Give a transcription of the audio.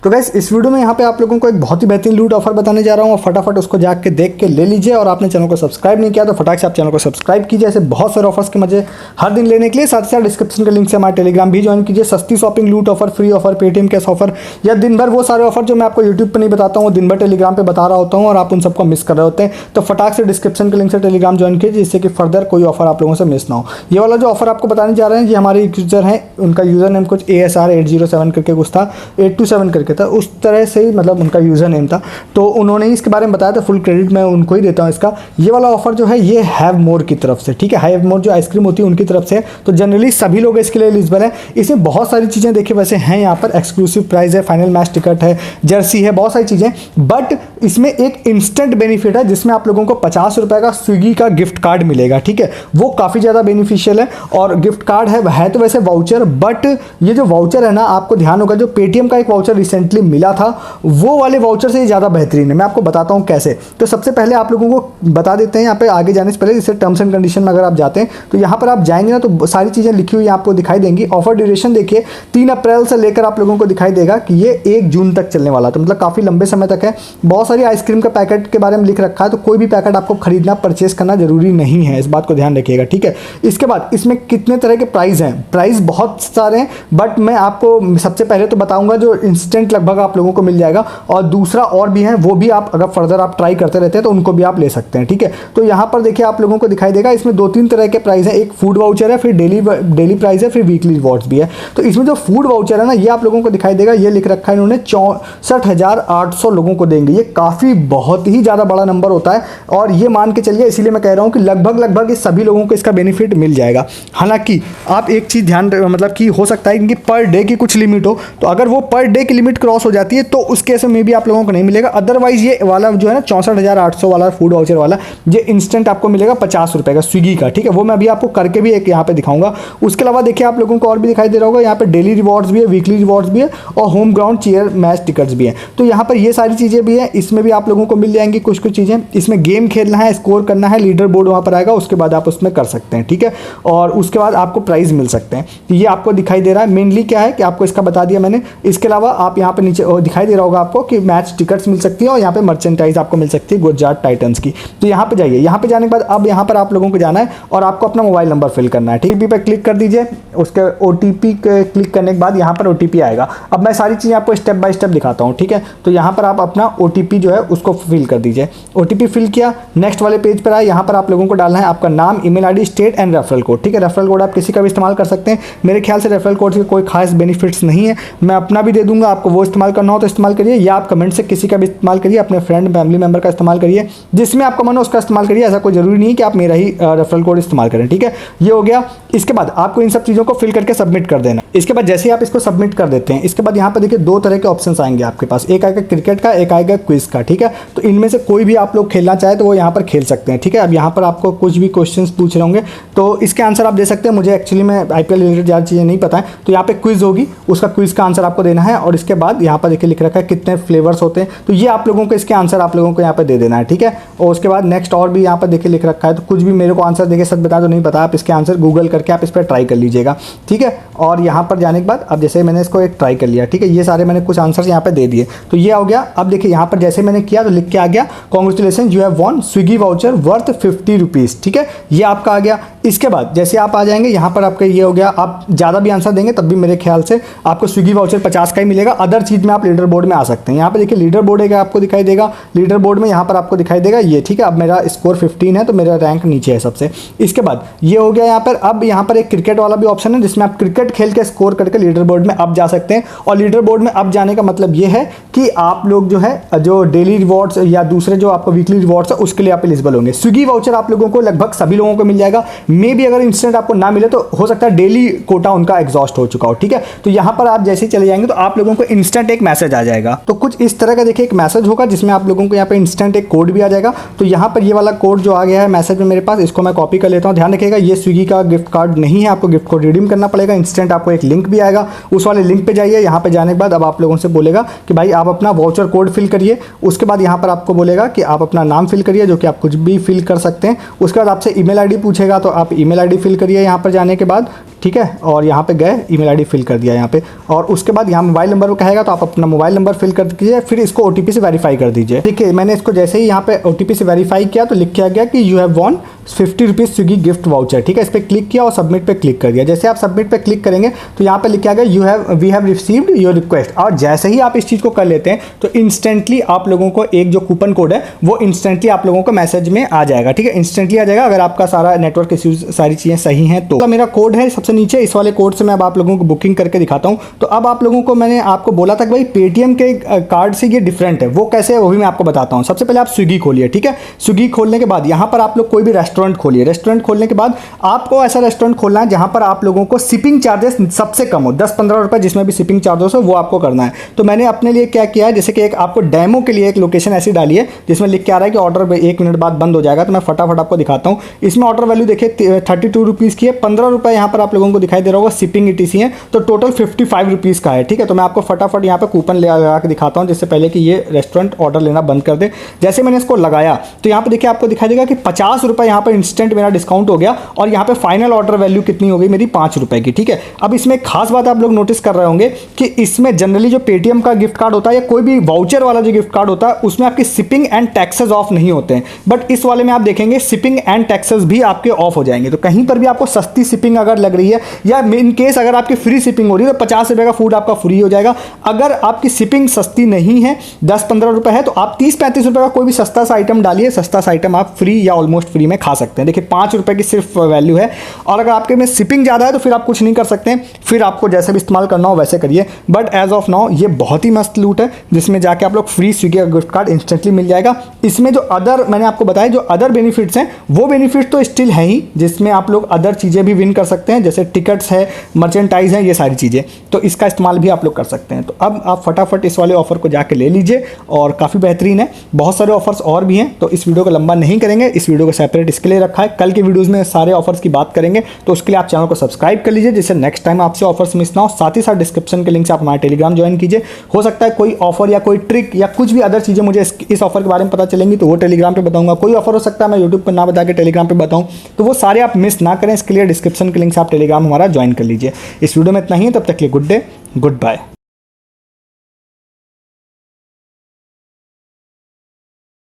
तो गाइस इस वीडियो में यहाँ पे आप लोगों को एक बहुत ही बेहतरीन लूट ऑफर बताने जा रहा हूँ, फटाफट उसको जाके देख के ले लीजिए। और आपने चैनल को सब्सक्राइब नहीं किया तो फटाक से आप चैनल को सब्सक्राइब कीजिए, ऐसे बहुत सारे ऑफर्स के मजे हर दिन लेने के लिए। साथ ही साथ डिस्क्रिप्शन के लिंक से हमारा टेलीग्राम भी ज्वाइन कीजिए। सस्ती शॉपिंग, लूट offer, free offer, Paytm cash offer या दिन भर वो सारे ऑफर जो मैं आपको यूट्यूब पर नहीं बताता हूँ, दिन भर टेलीग्राम पर बता रहा होता हूँ और आप उन सबको मिस कर रहे होते हैं। तो फटाक से डिस्क्रिप्शन के लिंक से टेलीग्राम ज्वाइन कीजिए, जिससे कि फर्दर कोई ऑफर आप लोगों से मिस ना हो। ये वाला जो ऑफर आपको बताने जा रहे हैं, ये हमारे यूजर हैं, उनका यूजर नेम कुछ ASR 807 करके कुछ था, 827 करके था, उस तरह से ही मतलब उनका यूज़र नेम था। तो उन्होंने ही इसके बारे में बताया था, फुल क्रेडिट मैं उनको ही देता हूँ इसका। ये वाला ऑफर जो है ये हैव मोर की तरफ से, ठीक है, हैव मोर जो आइसक्रीम होती है उनकी तरफ से। तो जनरली सभी लोग इसके लिए एलिजिबल है। इसमें बहुत सारी चीज़ें देखिए वैसे हैं, यहाँ पर एक्सक्लूसिव प्राइस है, फाइनल मैच टिकट है, जर्सी है, बहुत सारी चीज़ें। बट इसमें एक इंस्टेंट बेनिफिट है जिसमें आप लोगों को 50 रुपये का स्विगी का गिफ्ट कार्ड मिलेगा, ठीक है। वो काफ़ी ज़्यादा बेनिफिशियल है। और गिफ्ट कार्ड है तो वैसे वाउचर, बट ये जो वाउचर है ना, आपको ध्यान होगा जो पेटीएम का एक वाउचर रिसेंटली मिला था वो वाले वाउचर से ज़्यादा बेहतरीन है। मैं आपको बताता हूँ कैसे। तो सबसे पहले आप लोगों को बता देते हैं यहाँ पे आगे जाने से पहले, जैसे टर्म्स एंड कंडीशन में अगर आप जाते हैं तो यहाँ पर आप जाएंगे ना तो सारी चीज़ें लिखी हुई आपको दिखाई देंगी। ऑफर ड्यूरेशन देखिए 3 अप्रैल से लेकर आप लोगों को दिखाई देगा कि ये 1 जून तक चलने वाला, तो मतलब काफ़ी लंबे समय तक है। बहुत सारी आइसक्रीम का पैकेट के बारे में लिख रखा है, तो कोई भी पैकेट आपको खरीदना, परचेस करना जरूरी नहीं है, इस बात को ध्यान रखिएगा, ठीक है। इसके बाद इसमें कितने तरह के प्राइस हैं, प्राइस बहुत सारे हैं, बट मैं आपको सबसे पहले तो बताऊंगा जो इंस्टेंट लगभग आप लोगों को मिल जाएगा, और दूसरा और भी है, वो भी आप अगर फर्दर आप ट्राई करते रहते हैं तो उनको भी आप ले सकते हैं, ठीक है। तो यहाँ पर देखिए आप लोगों को दिखाई देगा, इसमें 2-3 तरह के प्राइस है। एक फूड वाउचर है, फिर डेली प्राइस है, फिर वीकली रिवॉर्ड्स भी है। तो इसमें जो फूड वाउचर है ना, ये आप लोगों को दिखाई देगा, ये लिख रखा है इन्होंने 64,800 लोगों को देंगे। ये काफ़ी बहुत ही ज़्यादा बड़ा नंबर होता है, और ये मान के चलिए, इसीलिए मैं कह रहा हूँ कि लगभग इस सभी लोगों को इसका बेनिफिट मिल जाएगा। हालांकि आप एक चीज़ ध्यान मतलब कि हो सकता है कि पर डे की कुछ लिमिट हो, तो अगर वो पर डे की लिमिट क्रॉस हो जाती है तो उस केस में भी आप लोगों को नहीं मिलेगा। अदरवाइज ये वाला जो है ना 64,800 वाला फूड वाउचर वाला, ये इंस्टेंट आपको मिलेगा 50 रुपये का स्विगी का, ठीक है। वो मैं अभी आपको करके भी एक यहाँ पे दिखाऊंगा। उसके अलावा देखिए आप लोगों को और भी दिखाई दे रहा होगा, यहाँ पे डेली रिवॉर्ड्स भी है, वीकली रिवॉर्ड्स भी है, और home ground chair match tickets भी हैं। तो यहाँ पर ये सारी चीज़ें भी हैं, इसमें भी आप लोगों को मिल जाएंगी कुछ चीज़ें। इसमें गेम खेलना है, स्कोर करना है, लीडर बोर्ड वहाँ पर आएगा, उसके बाद आप उसमें कर सकते हैं, ठीक है। और उसके बाद आपको प्राइज मिल सकते हैं। तो ये आपको दिखाई दे रहा है। मेनली क्या है कि आपको इसका बता दिया मैंने। इसके अलावा आप यहाँ पे नीचे दिखाई दे रहा होगा आपको कि मैच टिकट्स मिल सकती है, और यहाँ पे मर्चेंटाइज आपको मिल सकती है गुजरात टाइटंस की। तो यहाँ पे जाइए, यहाँ पे जाने के बाद अब यहाँ पर आप लोगों को जाना है और आपको अपना मोबाइल नंबर फिल करना है, ठीक है। पे क्लिक कर दीजिए, उसके OTP क्लिक करने के बाद यहाँ पर OTP आएगा। अब मैं सारी चीज़ें आपको स्टेप बाय स्टेप दिखाता हूँ, ठीक है। तो यहाँ पर आप अपना OTP जो है उसको फिल कर दीजिए। OTP फिल किया, नेक्स्ट वाले पेज पर आए। यहाँ पर आप लोगों को डालना है आपका नाम, email ID, state and referral code, ठीक है। रेफरल कोड आप किसी का भी इस्तेमाल कर सकते हैं। मेरे ख्याल से रेफरल कोड के कोई खास बेनिफिट्स नहीं है, मैं अपना भी दे दूंगा, आपको वो इस्तेमाल करना हो तो इस्तेमाल करिए, या आप कमेंट से किसी का भी इस्तेमाल करिए, अपने फ्रेंड फैमिली मेंबर का इस्तेमाल करिए, जिसमें आपका मन हो उसका इस्तेमाल करिए। ऐसा कोई जरूरी नहीं है कि आप मेरा ही रेफरल कोड इस्तेमाल करें, ठीक है। ये हो गया। इसके बाद आपको इन सब चीज़ों को फिल करके सबमिट कर देना। इसके बाद जैसे ही आप इसको सबमिट कर देते हैं, इसके बाद यहाँ पर देखिए 2 तरह के ऑप्शंस आएंगे आपके पास, एक आएगा क्रिकेट का, एक आएगा क्विज का, ठीक है। तो इनमें से कोई भी आप लोग खेलना चाहे तो वो यहाँ पर खेल सकते हैं, ठीक है। अब यहाँ पर आपको कुछ भी क्वेश्चंस पूछ रहे होंगे तो इसके आंसर आप दे सकते हैं। मुझे एक्चुअली में IPL रिलेटेड ज़्यादा चीज़ें नहीं पता है, तो यहाँ पे क्विज होगी, उसका क्विज का आंसर आपको देना है। और इसके बाद यहाँ पर देखिए लिख रखा है कितने फ्लेवर्स होते हैं, तो ये आप लोगों को इसके आंसर आप लोगों को यहाँ पर दे देना है, ठीक है। और उसके बाद नेक्स्ट और भी यहाँ पर देखिए लिख रखा है, तो कुछ भी मेरे को आंसर देखिए सच बता तो नहीं पता, आप इसके आंसर गूगल करके आप इस पर ट्राई कर लीजिएगा, ठीक है। और यहाँ पर जाने के बाद अब जैसे मैंने इसको एक ट्राई कर लिया, ठीक है, ये सारे मैंने कुछ आंसर यहाँ पे दे दिए, तो ये हो गया। अब देखिए यहाँ पर जैसे मैंने किया तो लिख के आ गया, congratulation you have won Swiggy voucher worth 50 rupees, ठीक है, ये आपका आ गया। इसके बाद जैसे आप आ जाएंगे यहाँ पर आपका ये हो गया। आप ज़्यादा भी आंसर देंगे तब भी मेरे ख्याल से आपको स्विगी वाउचर 50 का ही मिलेगा। अदर चीज़ में आप लीडर बोर्ड में आ सकते हैं। यहाँ पे देखिए लीडर बोर्ड है, आपको दिखाई देगा, लीडर बोर्ड में यहाँ पर आपको दिखाई देगा ये, ठीक है। अब मेरा स्कोर 15 है तो मेरा रैंक नीचे है सबसे। इसके बाद ये हो गया यहाँ पर। अब यहाँ पर एक क्रिकेट वाला भी ऑप्शन है जिसमें आप क्रिकेट खेल के स्कोर करके लीडर बोर्ड में अब जा सकते हैं। और लीडर बोर्ड में अब जाने का मतलब ये है कि आप लोग जो है जो डेली रिवॉर्ड्स या दूसरे जो आपको वीकली रिवॉर्ड्स है उसके लिए आप एलिजिबल होंगे। स्विगी वाउचर आप लोगों को लगभग सभी लोगों को मिल जाएगा। मे भी अगर इंस्टेंट आपको ना मिले तो हो सकता है डेली कोटा उनका एग्जॉस्ट हो चुका हो, ठीक है। तो यहाँ पर आप जैसे ही चले जाएंगे तो आप लोगों को इंस्टेंट एक मैसेज आ जाएगा। तो कुछ इस तरह का देखिए एक मैसेज होगा जिसमें आप लोगों को यहाँ पे इंस्टेंट एक कोड भी आ जाएगा। तो यहाँ पर ये वाला कोड जो आ गया है मैसेज में मेरे पास, इसको मैं कॉपी कर लेता हूँ। ध्यान रखिएगा ये स्विगी का गिफ्ट कार्ड नहीं है, आपको गिफ्ट कोड रिडीम करना पड़ेगा, इंस्टेंट आपको एक लिंक भी आएगा, उस वाले लिंक पे जाइए। यहाँ पे जाने के बाद अब आप लोगों से बोलेगा कि भाई आप अपना वाउचर कोड फिल करिए। उसके बाद यहाँ पर आपको बोलेगा कि आप अपना नाम फिल करिए, जो कि आप कुछ भी फिल कर सकते हैं। उसके बाद आपसे ईमेल आईडी पूछेगा, तो आप ईमेल आईडी फिल करिए यहाँ पर जाने के बाद, ठीक है। और यहाँ पे गए, ईमेल आईडी फिल कर दिया यहाँ पे, और उसके बाद यहाँ मोबाइल नंबर कहेगा, तो आप अपना मोबाइल नंबर फिल कर दीजिए, फिर इसको ओटीपी से वेरीफाई कर दीजिए। देखिए मैंने इसको जैसे ही यहाँ पे ओटीपी से वेरीफाई किया तो लिख के आ गया कि you have von 50 rupees Swiggy gift voucher, ठीक है। इस पर क्लिक किया और सबमिट पे क्लिक कर दिया। जैसे आप सबमिट पे क्लिक करेंगे तो यहाँ पे लिखा गया we have received your request, और जैसे ही आप इस चीज़ को कर लेते हैं तो इंस्टेंटली आप लोगों को एक जो कूपन कोड है वो इंस्टेंटली आप लोगों को मैसेज में आ जाएगा, ठीक है। इंस्टेंटली आ जाएगा अगर आपका सारा नेटवर्क इश्यूज सारी चीज़ें सही हैं तो। मेरा कोड है सबसे नीचे, इस वाले कोड से मैं अब आप लोगों को बुकिंग करके दिखाता हूँ। तो अब आप लोगों को मैंने आपको बोला था कि भाई पेटीएम के कार्ड से ये डिफरेंट है, वो कैसे है वो भी मैं आपको बताता हूँ। सबसे पहले आप स्विगी खोलिए, ठीक है। स्विगी खोलने के बाद यहाँ पर आप लोग कोई भी रेस्टोरेंट खोलिए। रेस्टोरेंट खोलने के बाद आपको ऐसा रेस्टोरेंट खोलना है जहाँ पर आप लोगों को शिपिंग चार्जेस सबसे कम हो, 10-15 रुपये जिसमें भी शिपिंग चार्जेस हो वो आपको करना है। तो मैंने अपने लिए क्या किया है, जैसे कि एक आपको डेमो के लिए एक लोकेशन ऐसी डाली है जिसमें लिख के आ रहा है कि ऑर्डर 1 मिनट बाद बंद हो जाएगा। तो मैं फटाफट आपको दिखाता हूँ। इसमें ऑर्डर वैल्यू देखिए 32 रुपीज़ की है, 15 रुपये यहाँ पर आप लोगों को दिखाई दे रहा होगा शिपिंग ETC है, तो टोटल 55 रुपीज़ का है, ठीक है। तो मैं आपको फटाफट यहाँ पे कूपन लगा के दिखाता हूँ, जिससे पहले कि ये रेस्टोरेंट ऑर्डर लेना बंद कर दे। जैसे मैंने इसको लगाया तो यहाँ पे देखिए आपको दिखाई देगा कि 50 रुपये यहाँ पर इंस्टेंट मेरा डिस्काउंट हो गया, और यहाँ पे फाइनल ऑर्डर वैल्यू कितनी हो गई मेरी 5 रुपये की, ठीक है। अब इसमें एक खास बात आप लोग नोटिस कर रहे होंगे कि इसमें जनरली जो पेटीएम का गिफ्ट कार्ड होता है या कोई भी वाउचर वाला जो गिफ्ट कार्ड होता है उसमें आपकी शिपिंग एंड टैक्सेस ऑफ नहीं होते हैं, बट इस वाले में आप देखेंगे शिपिंग एंड टैक्सेस भी आपके ऑफ हो जाएंगे। तो कहीं पर भी आपको सस्ती शिपिंग अगर लग रही है या इन केस अगर आपकी फ्री शिपिंग हो रही है तो 50 रुपये का फूड आपका फ्री हो जाएगा। अगर आपकी शिपिंग सस्ती नहीं है, 10-15 रुपये है, तो आप 30-35 रुपये का कोई भी सस्ता सा आइटम डालिए, सस्ता सा आइटम आप फ्री या ऑलमोस्ट फ्री में खा सकते हैं। देखिए 5 रुपये की सिर्फ वैल्यू है, और अगर आपके में शिपिंग ज़्यादा है तो फिर आप कुछ नहीं कर सकते हैं, फिर आपको जैसे भी इस्तेमाल करना हो वैसे करिए। बट एज ऑफ नाउ ये बहुत ही मस्त लूट है, जिसमें जाके आप लोग फ्री स्विगी का गिफ्ट कार्ड इंस्टेंटली मिल जाएगा। इसमें जो अदर मैंने आपको बताया जो अदर बेनिफिट्स हैं वो बेनिफिट तो स्टिल है ही, जिसमें आप लोग अदर चीज़ें भी विन कर सकते हैं, जैसे टिकट्स है, मर्चेंटाइज है, ये सारी चीज़ें, तो इसका इस्तेमाल भी आप लोग कर सकते हैं। तो अब आप फटाफट इस वाले ऑफर को जाके ले लीजिए, और काफ़ी बेहतरीन है। बहुत सारे ऑफर्स और भी हैं, तो इस वीडियो को लंबा नहीं करेंगे, इस वीडियो को सेपरेट इसके लिए रखा है। कल के वीडियोज़ में सारे ऑफर्स की बात करेंगे, तो उसके लिए आप चैनल को सब्सक्राइब कर लीजिए, जिससे नेक्स्ट टाइम आपसे ऑफर्स मिस ना हो। साथ ही साथ डिस्क्रिप्शन के लिंक से आप हमारा टेलीग्राम ज्वाइन कीजिए। हो सकता है कोई ऑफर या कोई ट्रिक या कुछ भी अदर चीज़ें मुझे इस ऑफर के बारे में पता चलेंगी तो वो टेलीग्राम पे बताऊंगा। कोई ऑफर हो सकता है मैं यूट्यूब पर ना बता के टेलीग्राम पे बताऊं, तो वो सारे आप मिस ना करें। इसके लिए डिस्क्रिप्शन के लिंक से आप टेलीग्राम हमारा ज्वाइन कर लीजिए। इस वीडियो में इतना ही, तब तक के लिए गुड डे, गुड बाय।